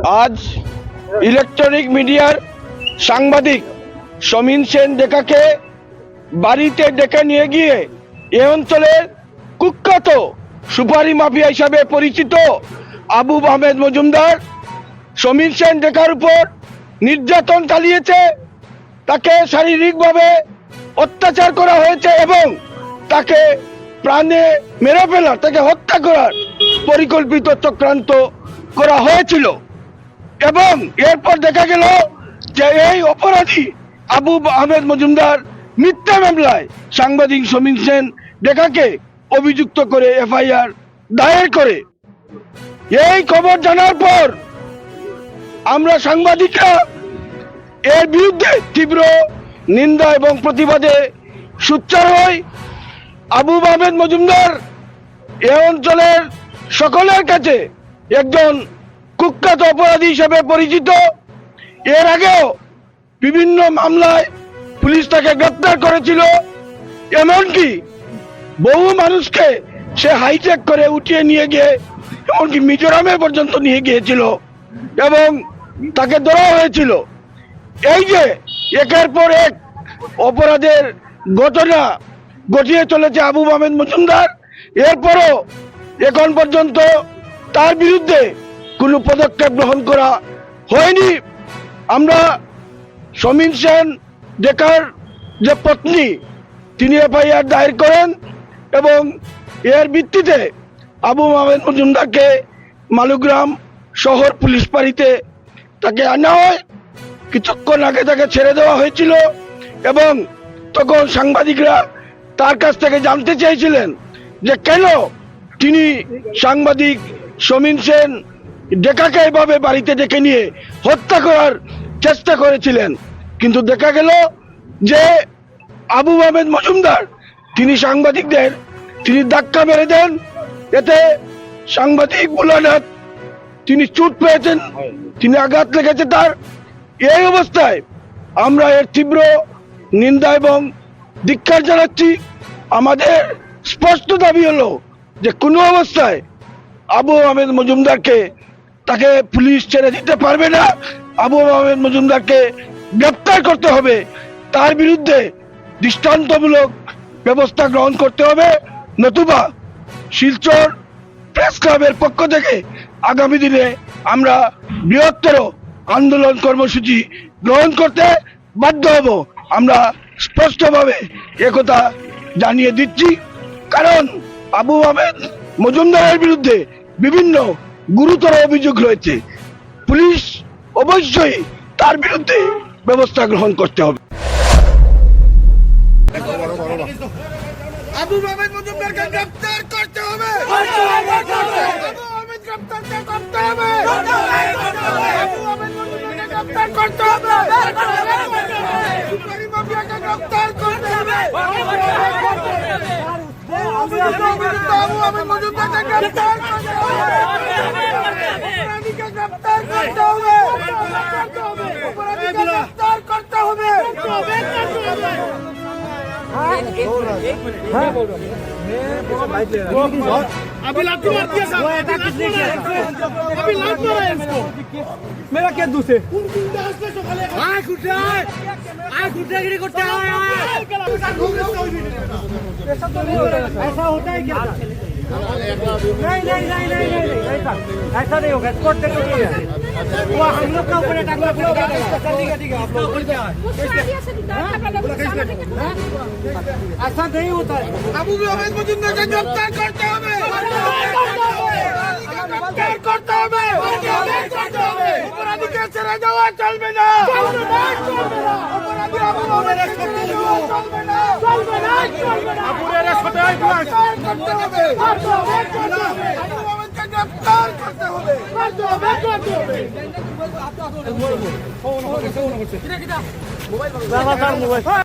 আজ ইলেকট্রনিক মিডিয়ার সাংবাদিক সমীন সেন ডেকাকে বাড়িতে ডেকে নিয়ে গিয়ে এ অঞ্চলের কুখ্যাত সুপারি মাফিয়া হিসাবে পরিচিত আবু আহমেদ মজুমদার সমীন সেন ডেকার উপর নির্যাতন চালিয়েছে, তাকে শারীরিকভাবে অত্যাচার করা হয়েছে এবং তাকে প্রাণে মেরে ফেলার, তাকে হত্যা করার পরিকল্পিত চক্রান্ত করা হয়েছিল। এবং এরপর দেখা গেল যে এই অপরাধী আবু আহমেদ মজুমদার মিথ্যা মামলায় সাংবাদিক সমীন সেন ডেকাকে অভিযুক্ত করে এফআইআর দায়ের করে। এই খবর জানার পর আমরা সাংবাদিকরা এর বিরুদ্ধে তীব্র নিন্দা এবং প্রতিবাদে সোচ্চার হই। আবু আহমেদ মজুমদার এ অঞ্চলের সকলের কাছে একজন কুখ্যাত অপরাধী হিসেবে পরিচিত। এর আগেও বিভিন্ন মামলায় পুলিশ তাকে গ্রেপ্তার করেছিল, এমনকি বহু মানুষকে সে হাইজ্যাক করে উঠিয়ে নিয়ে গিয়ে এমনকি মিজোরামে পর্যন্ত নিয়ে গিয়েছিল এবং তাকে ধরা হয়েছিল। এই যে একের পর এক অপরাধের ঘটনা ঘটিয়ে চলেছে আবু আহমেদ মজুমদার, এরপরও এখন পর্যন্ত তার বিরুদ্ধে কোনো পদক্ষেপ গ্রহণ করা হয়নি। আমরা সমীন সেন ডেকার যে পত্নী, তিনি এফআইআর দায়ের করেন এবং এর ভিত্তিতে আবু আহমেদ মজুমদারকে মালুগ্রাম শহর পুলিশ ফাঁড়িতে তাকে আনা হয়। কিছুক্ষণ আগে তাকে ছেড়ে দেওয়া হয়েছিল এবং তখন সাংবাদিকরা তার কাছ থেকে জানতে চেয়েছিলেন যে কেন তিনি সাংবাদিক সমীন সেন ডেকাকে এভাবে বাড়িতে ডেকে নিয়ে হত্যা করার চেষ্টা করেছিলেন। কিন্তু দেখা গেল যে আবু আহমেদ মজুমদার তিনি সাংবাদিকদের ধাক্কা মেরে দেন, এতে সাংবাদিক বুলানাথ তিনি চোট পেয়েছেন, তিনি আঘাত লেগেছে তার। এই অবস্থায় আমরা এর তীব্র নিন্দা এবং ধিক্কার জানাচ্ছি। আমাদের স্পষ্ট দাবি হলো যে কোনো অবস্থায় আবু আহমেদ মজুমদারকে তাকে পুলিশ ছেড়ে দিতে পারবে না। আবু আহমেদ মজুমদারকে গ্রেপ্তার করতে হবে, তার বিরুদ্ধে দৃষ্টান্তমূলক ব্যবস্থা গ্রহণ করতে হবে, নতুবা শিলচর প্রেস ক্লাবের পক্ষ থেকে আগামী দিনে আমরা বৃহত্তর আন্দোলন কর্মসূচি গ্রহণ করতে বাধ্য হব। আমরা স্পষ্টভাবে একথা জানিয়ে দিচ্ছি, কারণ আবু আহমেদ মজুমদারের বিরুদ্ধে বিভিন্ন গুরুতর অভিযোগ রয়েছে। পুলিশ অবশ্যই তার বিরুদ্ধে ব্যবস্থা গ্রহণ করতে হবে। আবু আহমেদ মজুমদারকে গ্রেফতার করতে হবে। আবু আহমেদ গ্রেফতার করতে হবে। আবু আহমেদ মজুমদারকে গ্রেফতার করতে হবে। সুপারি মাফিয়াকে গ্রেফতার করতে হবে। আবু আহমেদ মজুমদারকে গ্রেফতার করতে হবে। অপরাধীকে গ্রেফতার করতে হবে। অপরাধীকে গ্রেফতার করতে হবে। अभी लाठी मार दिया साहब, अभी लाठ मारा है इसको। मेरा क्या दूसरे आँख उठागिरी करते हैं। ऐसा होता है क्या? नहीं ऐसा नहीं होगा। कोर्ट तक वो हम लोग का ऊपर अटैक कर आप लोग ऐसा नहीं होता है। আবু আহমেদ মজুমদারকে গ্রেফতার করতে হবে। গ্রেফতার করতে হবে। অপরাধীকে ছেড়ে দেওয়া চলবে না। অপরাধী আবু আহমেদ ছেড়ে দেওয়া চলবে না। আপুরেরা সটাই করতে হবে। আবু আহমেদকে গ্রেফতার করতে হবে। মোবাইল